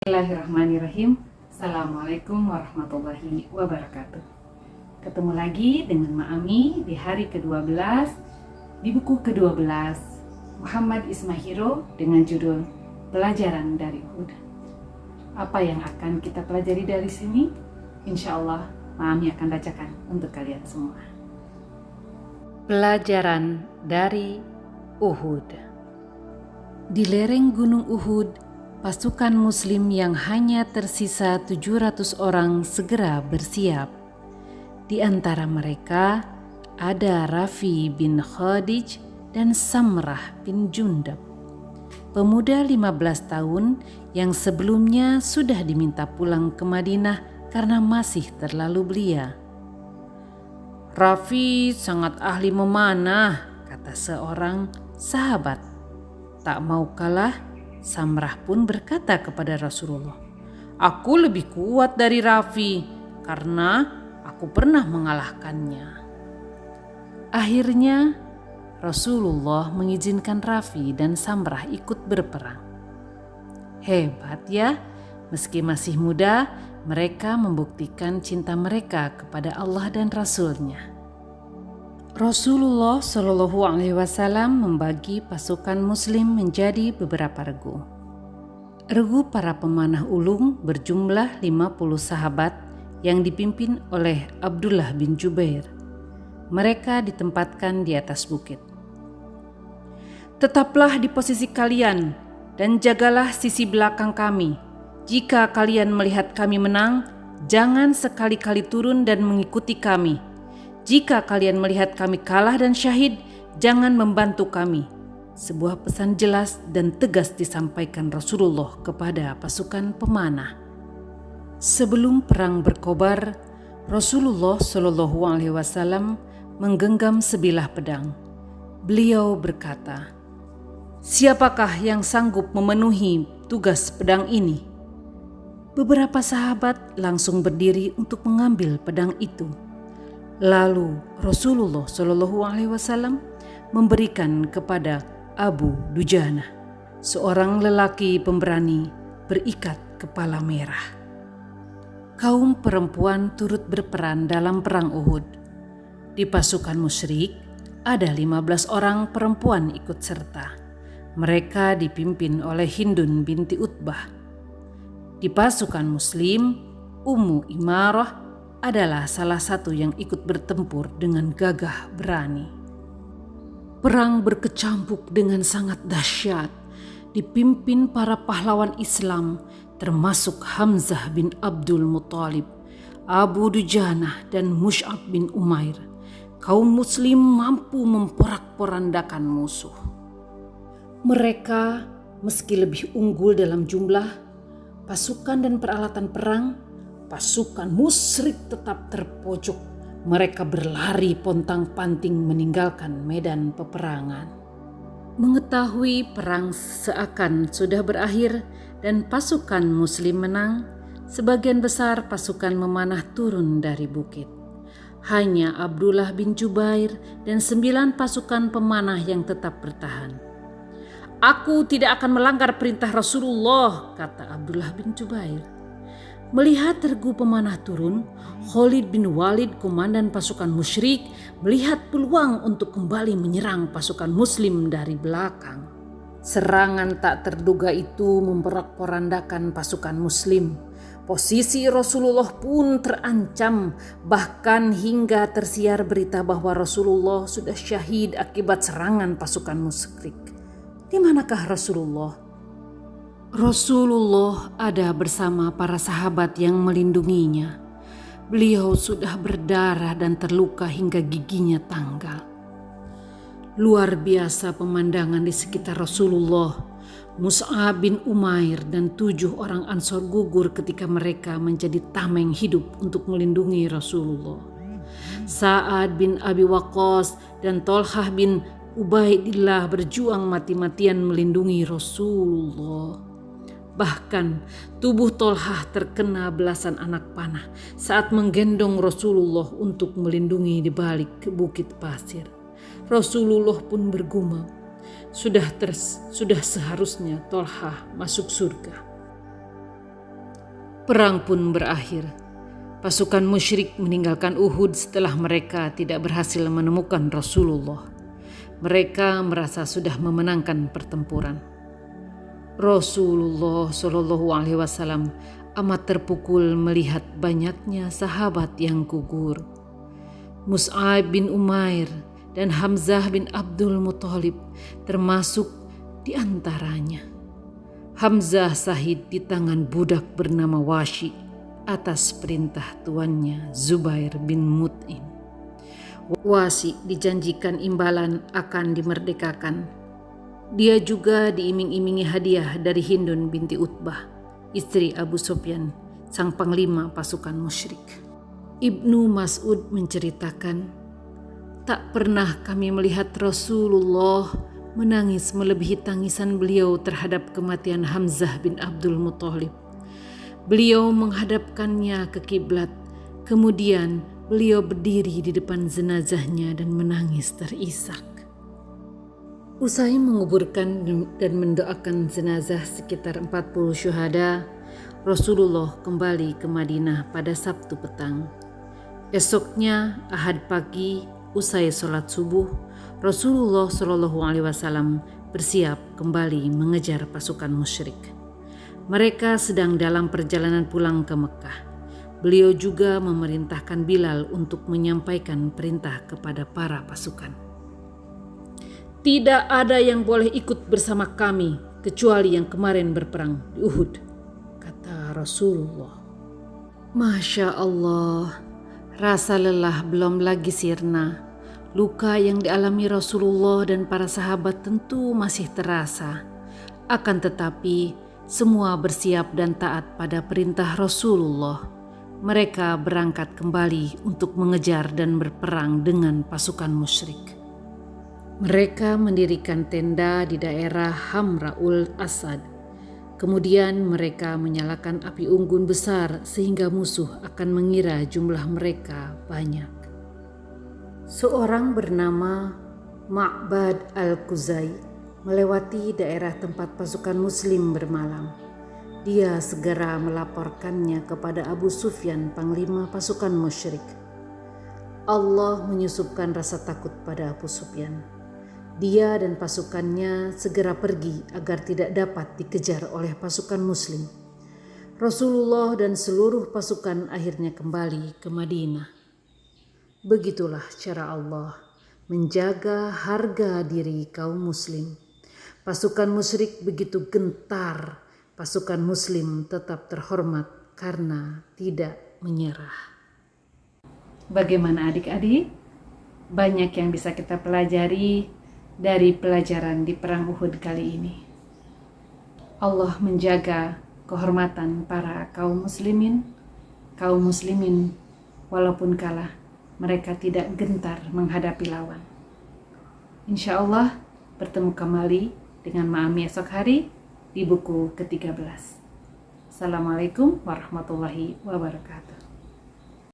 Bismillahirrahmanirrahim. Assalamualaikum warahmatullahi wabarakatuh. Ketemu lagi dengan Ma'ami di hari ke-12 di buku ke-12 Muhammad Ismahiro dengan judul Pelajaran dari Uhud. Apa yang akan kita pelajari dari sini? Insya Allah Ma'ami akan bacakan untuk kalian semua. Pelajaran dari Uhud. Di lereng Gunung Uhud, pasukan Muslim yang hanya tersisa 700 orang segera bersiap. Di antara mereka ada Rafi bin Khadij dan Samrah bin Jundab, pemuda 15 tahun yang sebelumnya sudah diminta pulang ke Madinah karena masih terlalu belia. "Rafi sangat ahli memanah," kata seorang sahabat. Tak mau kalah, Samrah pun berkata kepada Rasulullah, "Aku lebih kuat dari Rafi karena aku pernah mengalahkannya." Akhirnya Rasulullah mengizinkan Rafi dan Samrah ikut berperang. Hebat ya, meski masih muda, mereka membuktikan cinta mereka kepada Allah dan Rasul-Nya. Rasulullah Shallallahu Alaihi Wasallam membagi pasukan Muslim menjadi beberapa regu. Regu para pemanah ulung berjumlah 50 sahabat yang dipimpin oleh Abdullah bin Jubair. Mereka ditempatkan di atas bukit. "Tetaplah di posisi kalian dan jagalah sisi belakang kami. Jika kalian melihat kami menang, jangan sekali-kali turun dan mengikuti kami. Jika kalian melihat kami kalah dan syahid, jangan membantu kami." Sebuah pesan jelas dan tegas disampaikan Rasulullah kepada pasukan pemanah. Sebelum perang berkobar, Rasulullah Shallallahu Alaihi Wasallam menggenggam sebilah pedang. Beliau berkata, "Siapakah yang sanggup memenuhi tugas pedang ini?" Beberapa sahabat langsung berdiri untuk mengambil pedang itu. Lalu Rasulullah Shallallahu Alaihi Wasallam memberikan kepada Abu Dujana, seorang lelaki pemberani berikat kepala merah. Kaum perempuan turut berperan dalam perang Uhud. Di pasukan musyrik ada 15 orang perempuan ikut serta. Mereka dipimpin oleh Hindun binti Utbah. Di pasukan Muslim, Ummu Imarah adalah salah satu yang ikut bertempur dengan gagah berani. Perang berkecamuk dengan sangat dahsyat, dipimpin para pahlawan Islam termasuk Hamzah bin Abdul Muthalib, Abu Dujana dan Mus'ab bin Umair. Kaum Muslim mampu memporak-porandakan musuh. Mereka meski lebih unggul dalam jumlah, pasukan dan peralatan perang, pasukan musyrik tetap terpojok. Mereka berlari pontang-panting meninggalkan medan peperangan. Mengetahui perang seakan sudah berakhir dan pasukan Muslim menang, sebagian besar pasukan memanah turun dari bukit. Hanya Abdullah bin Jubair dan 9 pasukan pemanah yang tetap bertahan. "Aku tidak akan melanggar perintah Rasulullah," kata Abdullah bin Jubair. Melihat regu pemanah turun, Khalid bin Walid, komandan pasukan musyrik, melihat peluang untuk kembali menyerang pasukan Muslim dari belakang. Serangan tak terduga itu memporak-porandakan pasukan Muslim. Posisi Rasulullah pun terancam, bahkan hingga tersiar berita bahwa Rasulullah sudah syahid akibat serangan pasukan musyrik. Di manakah Rasulullah? Rasulullah ada bersama para sahabat yang melindunginya. Beliau sudah berdarah dan terluka hingga giginya tanggal. Luar biasa pemandangan di sekitar Rasulullah. Mus'ab bin Umair dan 7 orang Ansor gugur ketika mereka menjadi tameng hidup untuk melindungi Rasulullah. Sa'ad bin Abi Waqqas dan Tolhah bin Ubaidillah berjuang mati-matian melindungi Rasulullah. Bahkan tubuh Tolhah terkena belasan anak panah saat menggendong Rasulullah untuk melindungi di balik bukit pasir. Rasulullah pun bergumam, sudah seharusnya Tolhah masuk surga. Perang pun berakhir. Pasukan musyrik meninggalkan Uhud setelah mereka tidak berhasil menemukan Rasulullah. Mereka merasa sudah memenangkan pertempuran. Rasulullah Shallallahu Alaihi Wasallam amat terpukul melihat banyaknya sahabat yang gugur. Mus'ab bin Umair dan Hamzah bin Abdul Muthalib termasuk di antaranya. Hamzah syahid di tangan budak bernama Washi atas perintah tuannya Zubair bin Mut'im. Washi dijanjikan imbalan akan dimerdekakan. Dia juga diiming-imingi hadiah dari Hindun binti Utbah, istri Abu Sufyan, sang panglima pasukan musyrik. Ibnu Mas'ud menceritakan, tak pernah kami melihat Rasulullah menangis melebihi tangisan beliau terhadap kematian Hamzah bin Abdul Muthalib. Beliau menghadapkannya ke kiblat, kemudian beliau berdiri di depan jenazahnya dan menangis terisak. Usai menguburkan dan mendoakan jenazah sekitar 40 syuhada, Rasulullah kembali ke Madinah pada Sabtu petang. Esoknya, Ahad pagi, usai sholat subuh, Rasulullah Shallallahu Alaihi Wasallam bersiap kembali mengejar pasukan musyrik. Mereka sedang dalam perjalanan pulang ke Mekah. Beliau juga memerintahkan Bilal untuk menyampaikan perintah kepada para pasukan. Tidak ada yang boleh ikut bersama kami kecuali yang kemarin berperang di Uhud, kata Rasulullah. Masya Allah, rasa lelah belum lagi sirna. Luka yang dialami Rasulullah dan para sahabat tentu masih terasa. Akan tetapi, semua bersiap dan taat pada perintah Rasulullah. Mereka berangkat kembali untuk mengejar dan berperang dengan pasukan musyrik. Mereka mendirikan tenda di daerah Hamraul Asad. Kemudian mereka menyalakan api unggun besar sehingga musuh akan mengira jumlah mereka banyak. Seorang bernama Ma'bad al-Khuzai melewati daerah tempat pasukan muslim bermalam. Dia segera melaporkannya kepada Abu Sufyan, panglima pasukan musyrik. Allah menyusupkan rasa takut pada Abu Sufyan. Dia dan pasukannya segera pergi agar tidak dapat dikejar oleh pasukan muslim. Rasulullah dan seluruh pasukan akhirnya kembali ke Madinah. Begitulah cara Allah menjaga harga diri kaum muslim. Pasukan musyrik begitu gentar, pasukan muslim tetap terhormat karena tidak menyerah. Bagaimana adik-adik? Banyak yang bisa kita pelajari dari pelajaran di perang Uhud kali ini. Allah menjaga kehormatan para kaum muslimin walaupun kalah, mereka tidak gentar menghadapi lawan. Insya Allah bertemu kembali dengan Ma'ami esok hari di buku ke-13. Assalamualaikum warahmatullahi wabarakatuh.